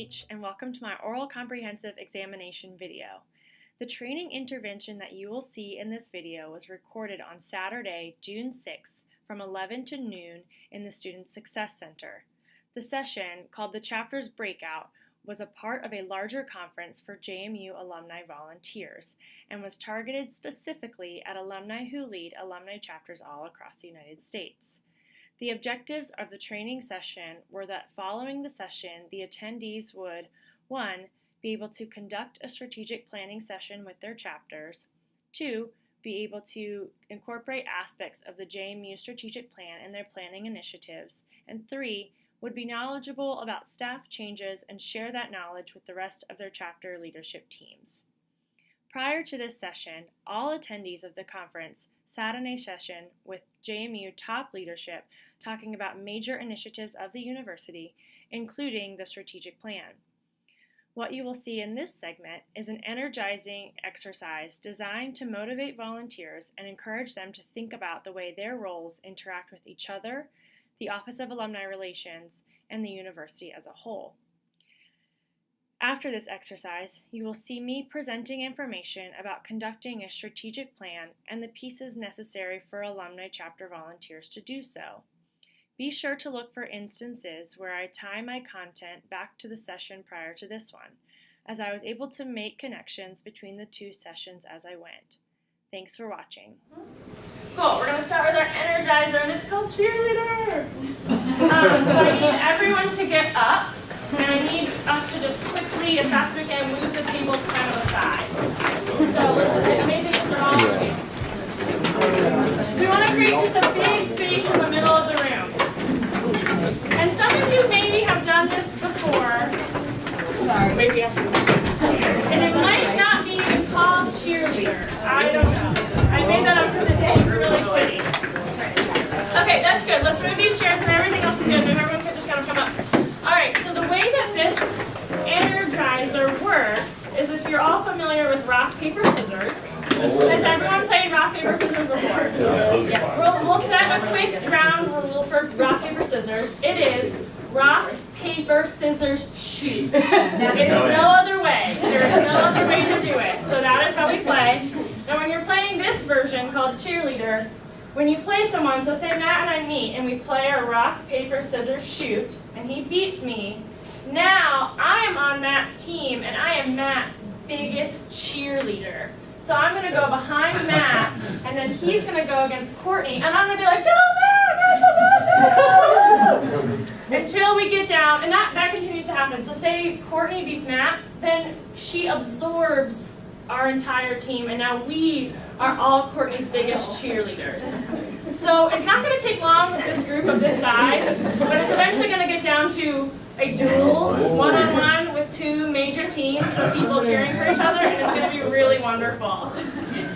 Leech, and welcome to my oral comprehensive examination video. The training intervention that you will see in this video was recorded on Saturday, June 6th from 11 to noon in the Student Success Center. The session, called the Chapters Breakout, was a part of a larger conference for JMU alumni volunteers and was targeted specifically at alumni who lead alumni chapters all across the United States. The objectives of the training session were that following the session, the attendees would, 1, be able to conduct a strategic planning session with their chapters, 2, be able to incorporate aspects of the JMU strategic plan in their planning initiatives, and 3, would be knowledgeable about staff changes and share that knowledge with the rest of their chapter leadership teams. Prior to this session, all attendees of the conference sat in a session with JMU top leadership talking about major initiatives of the university, including the strategic plan. What you will see in this segment is an energizing exercise designed to motivate volunteers and encourage them to think about the way their roles interact with each other, the Office of Alumni Relations, and the university as a whole. After this exercise, you will see me presenting information about conducting a strategic plan and the pieces necessary for alumni chapter volunteers to do so. Be sure to look for instances where I tie my content back to the session prior to this one, as I was able to make connections between the two sessions as I went. Thanks for watching. Cool, we're going to start with our energizer, and it's called cheerleader. So I need everyone to get up, and I need us to just quickly, as fast as we can, move the tables kind of aside. So it's amazing that they're all moving. We want to create just a big space in the middle of the room. And some of you maybe have done this before. Sorry. Maybe I should. And it might not be even called cheerleader. I don't know. I made that up because it's really pretty. Okay, that's good. Let's move these chairs and everything else is good. Maybe everyone can just kind of come up. Alright, so the way that this energizer works is if you're all familiar with rock, paper, scissors. Has everyone played rock, paper, scissors before? Yeah. We'll set a quick ground rule for rock, paper, scissors. It is rock, paper, scissors, shoot. It is no other way. There is no other way to do it. So that is how we play. Now when you're playing this version called cheerleader, when you play someone, so say Matt and I meet and we play a rock, paper, scissors, shoot, and he beats me, now I am on Matt's team and I am Matt's biggest cheerleader. So I'm going to go behind Matt and then he's going to go against Courtney and I'm going to be like, go Matt, go, go, go! Until we get down, and that continues to happen. So say Courtney beats Matt, then she absorbs our entire team, and now we are all Courtney's biggest cheerleaders. So it's not going to take long with this group of this size, but it's eventually going to get down to a duel, one-on-one with two major teams of people cheering for each other, and it's going to be really wonderful.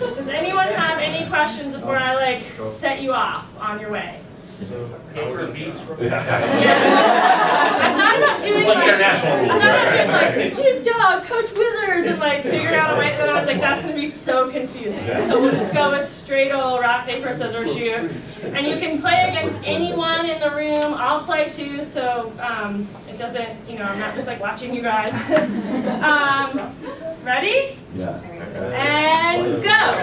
Does anyone have any questions before I set you off on your way? I thought about doing Dude Dog, Coach Withers, and figure out a way, and I was like, that's going to be so confusing. So we'll just go with straight old rock, paper, scissors, shoot. And you can play against anyone in the room. I'll play too, so it doesn't, I'm not just watching you guys. Ready? Yeah. And go!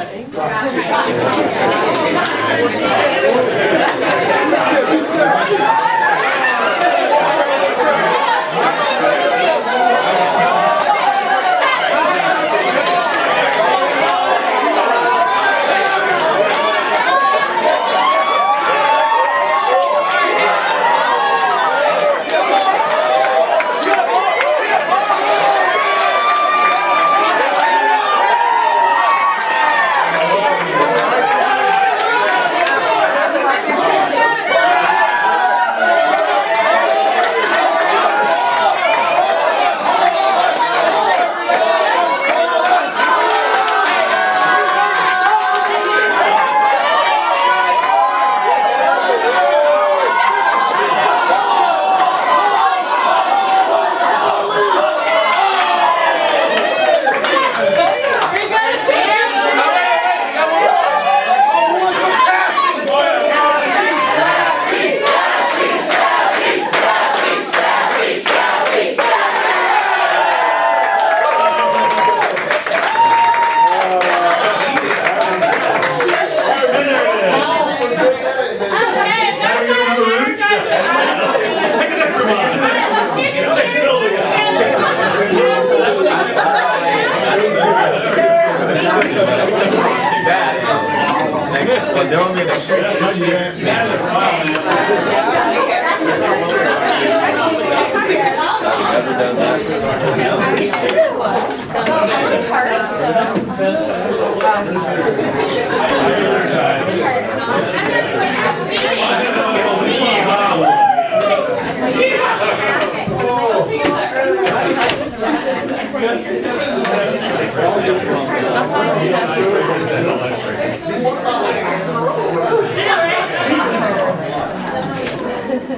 They want me to shake it.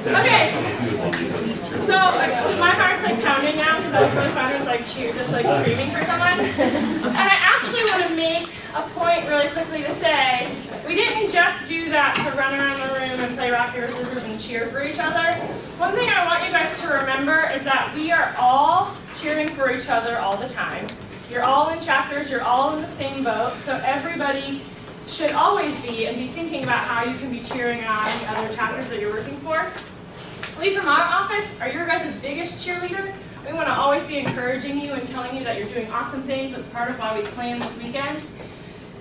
Okay, so my heart's like pounding now because that was really fun. It was like just like screaming for someone. And I actually want to make a point really quickly to say we didn't just do that to run around the room and play rock, paper, scissors and cheer for each other. One thing I want you guys to remember is that we are all cheering for each other all the time. You're all in chapters, you're all in the same boat, so everybody should always be and be thinking about how you can be cheering on the other chapters that you're working for. We from our office are your guys' biggest cheerleader. We want to always be encouraging you and telling you that you're doing awesome things. That's part of why we plan this weekend.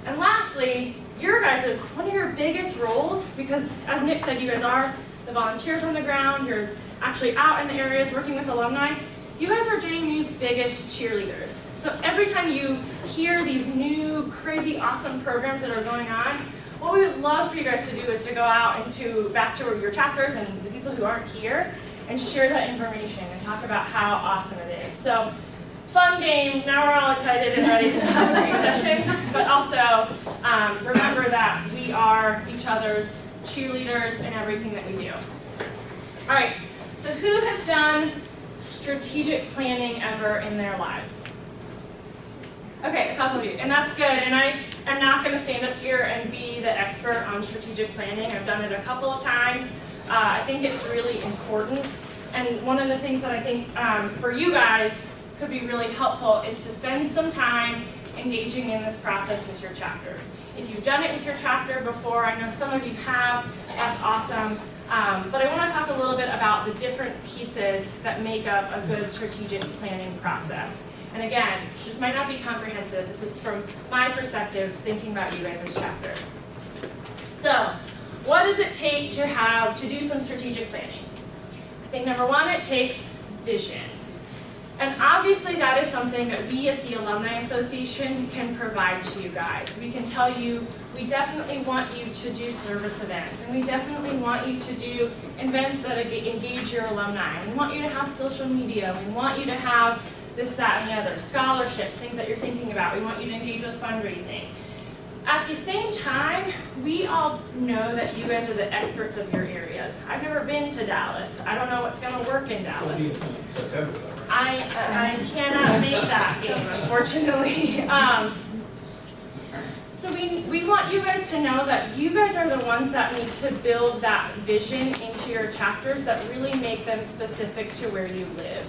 And lastly, your guys' one of your biggest roles, because as Nick said, you guys are the volunteers on the ground, you're actually out in the areas working with alumni, you guys are JMU's biggest cheerleaders. So every time you hear these new, crazy, awesome programs that are going on, what we would love for you guys to do is to go out and back to your chapters and the people who aren't here and share that information and talk about how awesome it is. So, fun game. Now we're all excited and ready to have a great session, but also remember that we are each other's cheerleaders in everything that we do. All right, so who has done strategic planning ever in their lives? Okay, a couple of you, and that's good. And I am not going to stand up here and be the expert on strategic planning. I've done it a couple of times. I think it's really important. And one of the things that I think for you guys could be really helpful is to spend some time engaging in this process with your chapters. If you've done it with your chapter before, I know some of you have, that's awesome. But I want to talk a little bit about the different pieces that make up a good strategic planning process. And again, this might not be comprehensive. This is from my perspective, thinking about you guys as chapters. So, what does it take to do some strategic planning? I think number one, it takes vision. And obviously that is something that we as the Alumni Association can provide to you guys. We can tell you, we definitely want you to do service events, and we definitely want you to do events that engage your alumni. We want you to have social media. We want you to have this, that, and the other, scholarships, things that you're thinking about. We want you to engage with fundraising. At the same time, we all know that you guys are the experts of your areas. I've never been to Dallas. I don't know what's going to work in Dallas. I cannot make that game, unfortunately. So we want you guys to know that you guys are the ones that need to build that vision into your chapters that really make them specific to where you live.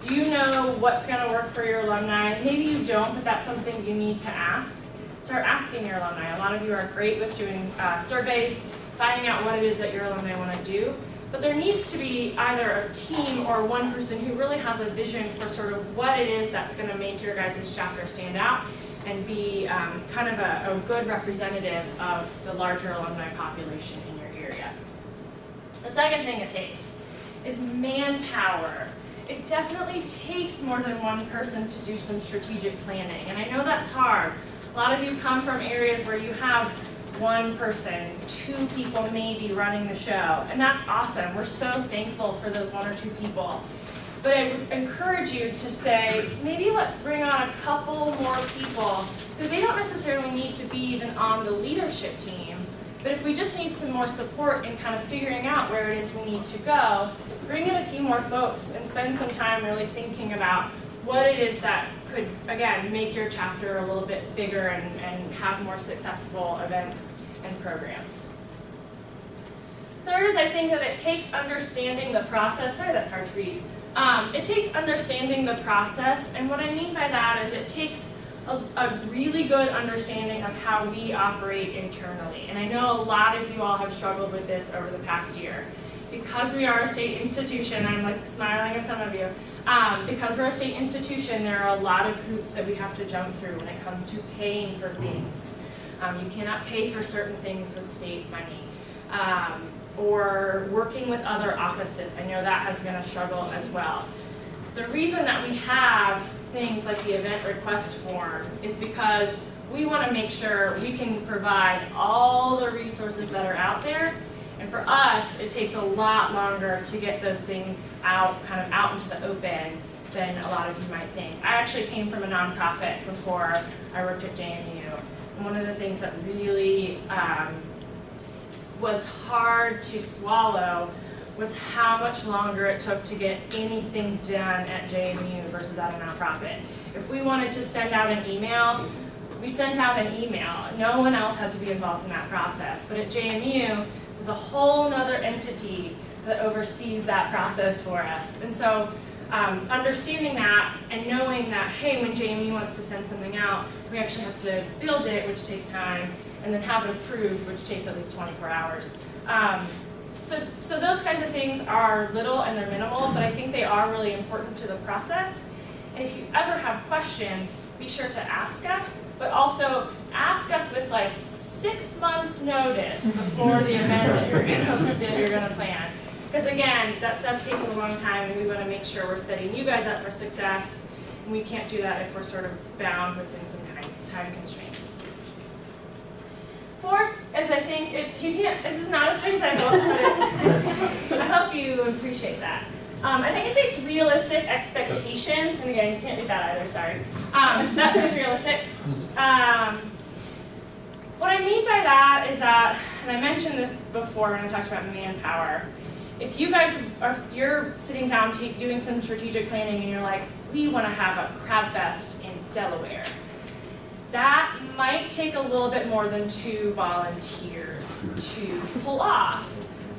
You know what's going to work for your alumni. Maybe you don't, but that's something you need to ask. Start asking your alumni. A lot of you are great with doing surveys, finding out what it is that your alumni want to do. But there needs to be either a team or one person who really has a vision for sort of what it is that's going to make your guys' chapter stand out and be kind of a good representative of the larger alumni population in your area. The second thing it takes is manpower. It definitely takes more than one person to do some strategic planning, and I know that's hard. A lot of you come from areas where you have one person, two people maybe running the show, and that's awesome. We're so thankful for those one or two people. But I would encourage you to say, maybe let's bring on a couple more people who they don't necessarily need to be even on the leadership team, but if we just need some more support in kind of figuring out where it is we need to go, bring in a few more folks and spend some time really thinking about what it is that could, again, make your chapter a little bit bigger and have more successful events and programs. Third is I think that it takes understanding the process. Sorry, that's hard to read. It takes understanding the process, and what I mean by that is it takes a really good understanding of how we operate internally. And I know a lot of you all have struggled with this over the past year. Because we are a state institution, I'm like smiling at some of you, because we're a state institution, there are a lot of hoops that we have to jump through when it comes to paying for things. You cannot pay for certain things with state money. Or working with other offices. I know that has been a struggle as well. The reason that we have things like the event request form is because we want to make sure we can provide all the resources that are out there. And for us, it takes a lot longer to get those things out, kind of out into the open than a lot of you might think. I actually came from a nonprofit before I worked at JMU. And one of the things that really was hard to swallow was how much longer it took to get anything done at JMU versus at a nonprofit. If we wanted to send out an email, we sent out an email. No one else had to be involved in that process. But at JMU, there's a whole other entity that oversees that process for us. And so understanding that and knowing that, hey, when JMU wants to send something out, we actually have to build it, which takes time, and then have it approved, which takes at least 24 hours. So those kinds of things are little and they're minimal, but I think they are really important to the process. And if you ever have questions, be sure to ask us, but also ask us with like 6 months notice before the event that you're gonna plan. Because again, that stuff takes a long time and we wanna make sure we're setting you guys up for success, and we can't do that if we're sort of bound within some time constraints. Fourth is, I think this is not as big as I hope, but I hope you appreciate that. I think it takes realistic expectations, and again, you can't do that either, sorry. That says realistic. What I mean by that is that, and I mentioned this before when I talked about manpower, if you guys you're sitting down doing some strategic planning and you're like, we want to have a crab fest in Delaware, that might take a little bit more than 2 volunteers to pull off.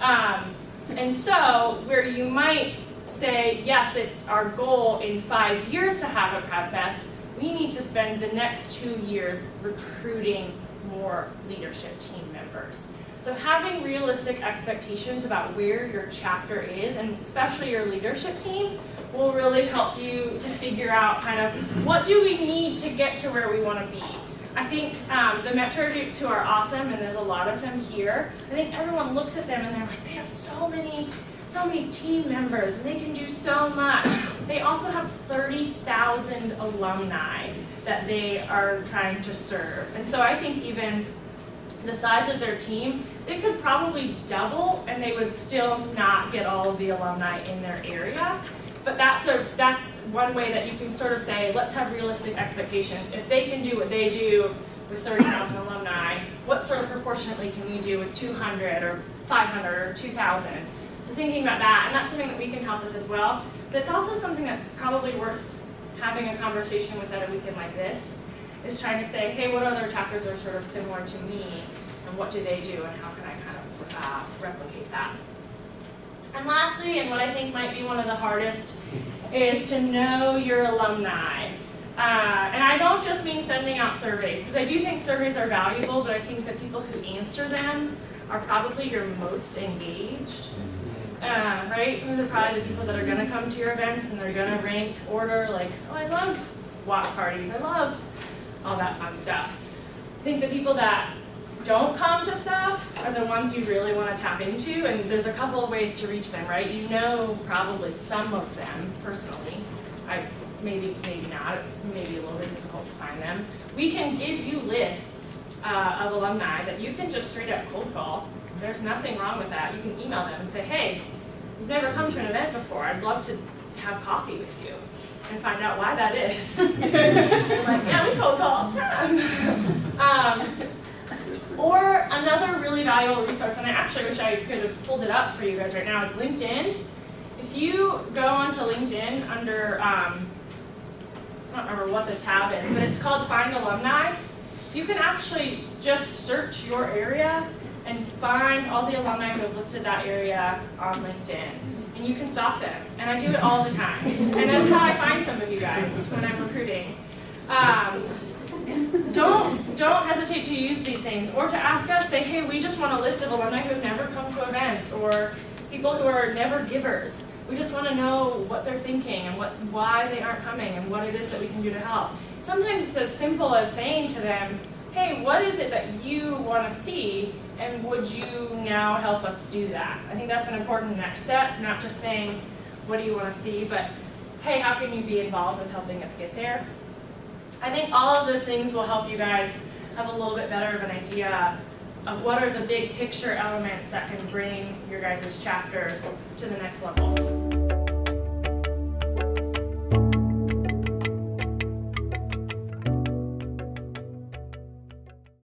And so where you might say, yes, it's our goal in 5 years to have a crab fest, we need to spend the next 2 years recruiting more leadership team members. So having realistic expectations about where your chapter is, and especially your leadership team, will really help you to figure out kind of what do we need to get to where we want to be. I think the Metro Dukes, who are awesome, and there's a lot of them here, I think everyone looks at them and they're like, they have so many team members and they can do so much. They also have 30,000 alumni that they are trying to serve. And so I think even the size of their team, they could probably double and they would still not get all of the alumni in their area. But that's one way that you can sort of say, let's have realistic expectations. If they can do what they do with 30,000 alumni, what sort of proportionately can we do with 200 or 500 or 2,000? So thinking about that, and that's something that we can help with as well. But it's also something that's probably worth having a conversation with at a weekend like this, is trying to say, hey, what other chapters are sort of similar to me, and what do they do, and how can I kind of replicate that? And lastly, and what I think might be one of the hardest, is to know your alumni. And I don't just mean sending out surveys, because I do think surveys are valuable, but I think the people who answer them are probably your most engaged. Right? They're probably the people that are going to come to your events and they're going to rank order, like, oh, I love watch parties, I love all that fun stuff. I think the people that don't come to stuff are the ones you really want to tap into, and there's a couple of ways to reach them, right? You know probably some of them personally. Maybe not. It's maybe a little bit difficult to find them. We can give you lists of alumni that you can just straight up cold call. There's nothing wrong with that. You can email them and say, hey, you've never come to an event before. I'd love to have coffee with you and find out why that is. Like, yeah, we cold call all the time. Or another really valuable resource, and I actually wish I could have pulled it up for you guys right now, is LinkedIn. If you go onto LinkedIn under, I don't remember what the tab is, but it's called Find Alumni. You can actually just search your area and find all the alumni who have listed that area on LinkedIn. And you can stalk them. And I do it all the time. And that's how I find some of you guys when I'm recruiting. Don't hesitate to use these things, or to ask us, say, hey, we just want a list of alumni who have never come to events, or people who are never givers. We just want to know what they're thinking and why they aren't coming and what it is that we can do to help. Sometimes it's as simple as saying to them, hey, what is it that you want to see, and would you now help us do that? I think that's an important next step, not just saying, what do you want to see, but hey, how can you be involved in helping us get there? I think all of those things will help you guys have a little bit better of an idea of what are the big picture elements that can bring your guys' chapters to the next level.